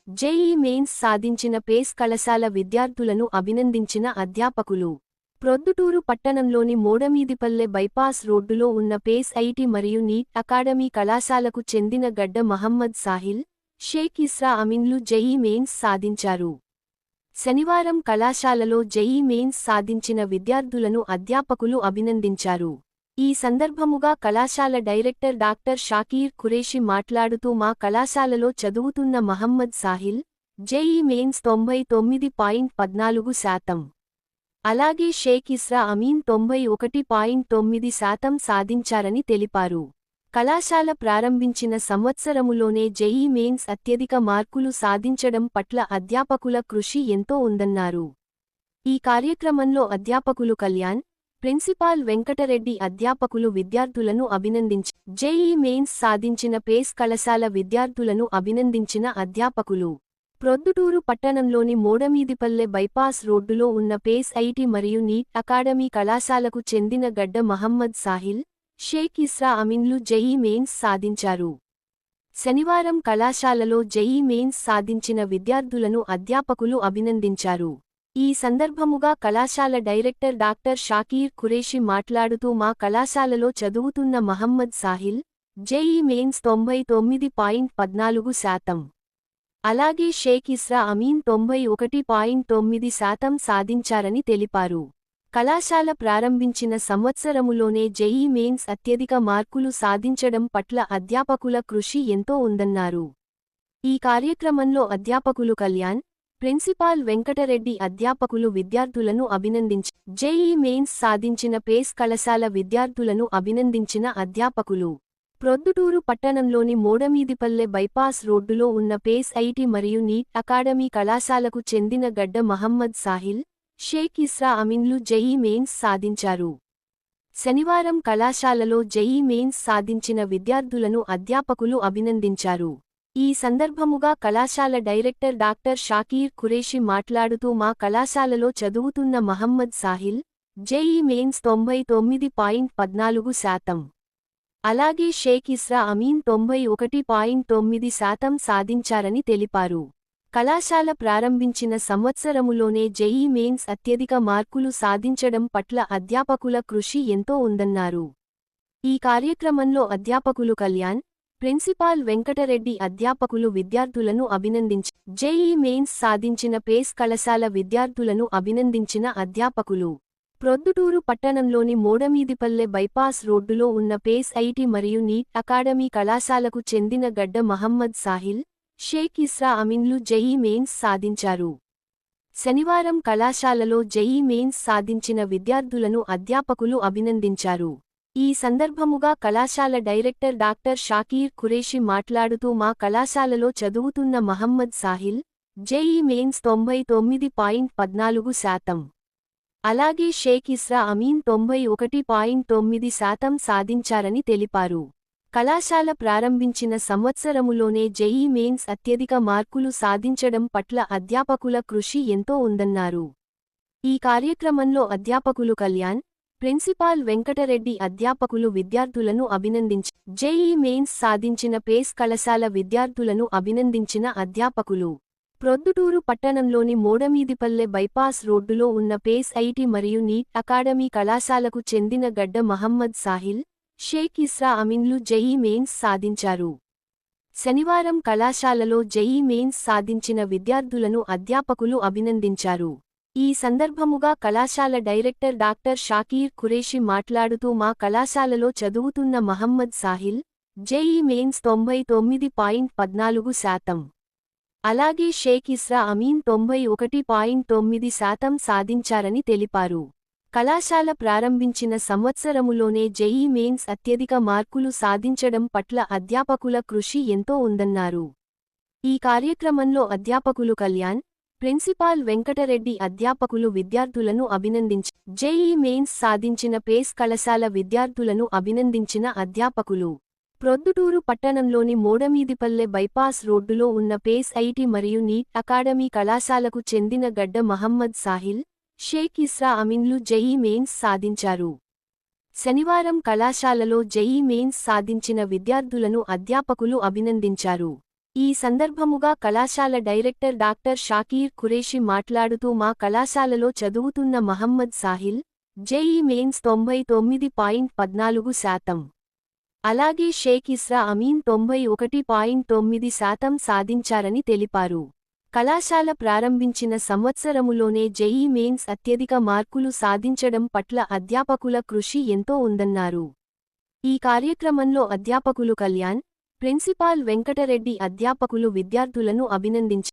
JEE mains సాధించిన face కళాశాల విద్యార్థులను అభినందించిన అధ్యాపకులు. ప్రొద్దుటూరు పట్టణంలోని మోడమీదిపల్లె బైపాస్ రోడ్డులో ఉన్న పేస్ ఐటీ మరియు నీట్ అకాడమీ కళాశాలకు చెందిన గడ్డ మహమ్మద్ సాహిల్, షేక్ ఇస్రా అమీన్లు జేఈ మెయిన్స్ సాధించారు. శనివారం కళాశాలలో జేఈ మెయిన్స్ సాధించిన విద్యార్థులను అధ్యాపకులు అభినందించారు. ఈ సందర్భముగా కళాశాల డైరెక్టర్ డాక్టర్ షాకీర్ ఖురేషి మాట్లాడుతూ మా కళాశాలలో చదువుతున్న మహమ్మద్ సాహిల్, జేఈ మెయిన్స్ 99.14%, అలాగే షేక్ ఇస్రా అమీన్ 91.9% సాధించారని తెలిపారు. కళాశాల ప్రారంభించిన సంవత్సరములోనే జేఈ మెయిన్స్ అత్యధిక మార్కులు సాధించడం పట్ల అధ్యాపకుల కృషి ఎంతో ఉందన్నారు. ఈ కార్యక్రమంలో అధ్యాపకులు కళ్యాణ్, ప్రిన్సిపాల్ వెంకటరెడ్డి అధ్యాపకులు విద్యార్థులను అభినందించి జేఈ మెయిన్స్ సాధించిన పేస్ కళాశాల విద్యార్థులను అభినందించిన అధ్యాపకులు. ప్రొద్దుటూరు పట్టణంలోని మోడమీదిపల్లె బైపాస్ రోడ్డులో ఉన్న పేస్ ఐటీ మరియు నీట్ అకాడమీ కళాశాలకు చెందిన గడ్డ మహమ్మద్ సాహిల్, షేక్ ఇస్రా అమీన్లు జేఈ మెయిన్స్ సాధించారు. శనివారం కళాశాలలో జేఈ మెయిన్స్ సాధించిన విద్యార్థులను అధ్యాపకులు అభినందించారు. ఈ సందర్భముగా కళాశాల డైరెక్టర్ డాక్టర్ షాకీర్ ఖురేషి మాట్లాడుతూ మా కళాశాలలో చదువుతున్న మహమ్మద్ సాహిల్, జేఈ మెయిన్స్ 99.14%, అలాగే షేక్ ఇస్రా అమీన్ 91.9% సాధించారని తెలిపారు. కళాశాల ప్రారంభించిన సంవత్సరములోనే జేఈ మెయిన్స్ అత్యధిక మార్కులు సాధించడం పట్ల అధ్యాపకుల కృషి ఎంతో ఉందన్నారు. ఈ కార్యక్రమంలో అధ్యాపకులు కళ్యాణ్, ప్రిన్సిపాల్ వెంకటరెడ్డి అధ్యాపకులు విద్యార్థులను అభినందించి జేఈ మెయిన్స్ సాధించిన పేస్ కళాశాల విద్యార్థులను అభినందించిన అధ్యాపకులు. ప్రొద్దుటూరు పట్టణంలోని మోడమీదిపల్లె బైపాస్ రోడ్డులో ఉన్న పేస్ ఐటీ మరియు నీట్ అకాడమీ కళాశాలకు చెందిన గడ్డ మహమ్మద్ సాహిల్, షేక్ ఇస్రా అమీన్లు జేఈ మెయిన్స్ సాధించారు. శనివారం కళాశాలలో జేఈ మెయిన్స్ సాధించిన విద్యార్థులను అధ్యాపకులు అభినందించారు. ఈ సందర్భముగా కళాశాల డైరెక్టర్ డాక్టర్ షాకీర్ ఖురేషి మాట్లాడుతూ మా కళాశాలలో చదువుతున్న మహమ్మద్ సాహిల్, జేఈ మెయిన్స్ 99.14%, అలాగే షేక్ ఇస్రా అమీన్ 91.9% సాధించారని తెలిపారు. కళాశాల ప్రారంభించిన సంవత్సరములోనే జేఈ మెయిన్స్ అత్యధిక మార్కులు సాధించడం పట్ల అధ్యాపకుల కృషి ఎంతో ఉందన్నారు. ఈ కార్యక్రమంలో అధ్యాపకులు కళ్యాణ్, ప్రిన్సిపాల్ వెంకటరెడ్డి అధ్యాపకులు విద్యార్థులను అభినందించి జేఈ మెయిన్స్ సాధించిన పేస్ కళాశాల విద్యార్థులను అభినందించిన అధ్యాపకులు. ప్రొద్దుటూరు పట్టణంలోని మోడమీదిపల్లె బైపాస్ రోడ్డులో ఉన్న పేస్ ఐటీ మరియు నీట్ అకాడమీ కళాశాలకు చెందిన గడ్డ మహమ్మద్ సాహిల్, షేక్ ఇస్రా అమీన్లు జేఈ మెయిన్స్ సాధించారు. శనివారం కళాశాలలో జేఈ మెయిన్స్ సాధించిన విద్యార్థులను అధ్యాపకులు అభినందించారు. ఈ సందర్భముగా కళాశాల డైరెక్టర్ డాక్టర్ షాకీర్ ఖురేషి మాట్లాడుతూ మా కళాశాలలో చదువుతున్న మహమ్మద్ సాహిల్, జేఈ మెయిన్స్ 99.14%, అలాగే షేక్ ఇస్రా అమీన్ 91.9% సాధించారని తెలిపారు. కళాశాల ప్రారంభించిన సంవత్సరములోనే జేఈ మెయిన్స్ అత్యధిక మార్కులు సాధించడం పట్ల అధ్యాపకుల కృషి ఎంతో ఉందన్నారు. ఈ కార్యక్రమంలో అధ్యాపకులు కళ్యాణ్, ప్రిన్సిపాల్ వెంకటరెడ్డి అధ్యాపకులు విద్యార్థులను అభినందించి జేఈ మెయిన్స్ సాధించిన పేస్ కళాశాల విద్యార్థులను అభినందించిన అధ్యాపకులు. ప్రొద్దుటూరు పట్టణంలోని మోడమీదిపల్లె బైపాస్ రోడ్డులో ఉన్న పేస్ ఐటీ మరియు నీట్ అకాడమీ కళాశాలకు చెందిన గడ్డ మహమ్మద్ సాహిల్, షేక్ ఇస్రా అమీన్లు జేఈ మెయిన్స్ సాధించారు. శనివారం కళాశాలలో జేఈ మెయిన్స్ సాధించిన విద్యార్థులను అధ్యాపకులు అభినందించారు. ఈ సందర్భముగా కళాశాల డైరెక్టర్ డాక్టర్ షాకీర్ ఖురేషి మాట్లాడుతూ మా కళాశాలలో చదువుతున్న మహమ్మద్ సాహిల్, జేఈ మెయిన్స్ 99.14%, అలాగే షేక్ ఇస్రా అమీన్ 91.9% సాధించారని తెలిపారు. కళాశాల ప్రారంభించిన సంవత్సరములోనే జేఈ మెయిన్స్ అత్యధిక మార్కులు సాధించడం పట్ల అధ్యాపకుల కృషి ఎంతో ఉందన్నారు. ఈ కార్యక్రమంలో అధ్యాపకులు కళ్యాణ్, ప్రిన్సిపాల్ వెంకటరెడ్డి అధ్యాపకులు విద్యార్థులను అభినందించి జేఈ మెయిన్స్ సాధించిన పేస్ కళాశాల విద్యార్థులను అభినందించిన అధ్యాపకులు. ప్రొద్దుటూరు పట్టణంలోని మోడమీదిపల్లె బైపాస్ రోడ్డులో ఉన్న పేస్ ఐటీ మరియు నీట్ అకాడమీ కళాశాలకు చెందిన గడ్డ మహమ్మద్ సాహిల్, షేక్ ఇస్రా అమీన్లు జేఈ మెయిన్స్ సాధించారు. శనివారం కళాశాలలో జేఈ మెయిన్స్ సాధించిన విద్యార్థులను అధ్యాపకులు అభినందించారు. ఈ సందర్భముగా కళాశాల డైరెక్టర్ డాక్టర్ షాకీర్ ఖురేషి మాట్లాడుతూ మా కళాశాలలో చదువుతున్న మహమ్మద్ సాహిల్ జేఈ మెయిన్స్ 99.14%. అలాగే షేక్ ఇస్రా అమీన్ 91.9% సాధించారని తెలిపారు. కళాశాల ప్రారంభించిన సంవత్సరములోనే జేఈ మెయిన్స్ అత్యధిక మార్కులు సాధించడం పట్ల అధ్యాపకుల కృషి ఎంతో ఉందన్నారు. ఈ కార్యక్రమంలో అధ్యాపకులు కళ్యాణ్, ప్రిన్సిపాల్ వెంకటరెడ్డి అధ్యాపకులు విద్యార్థులను అభినందించారు.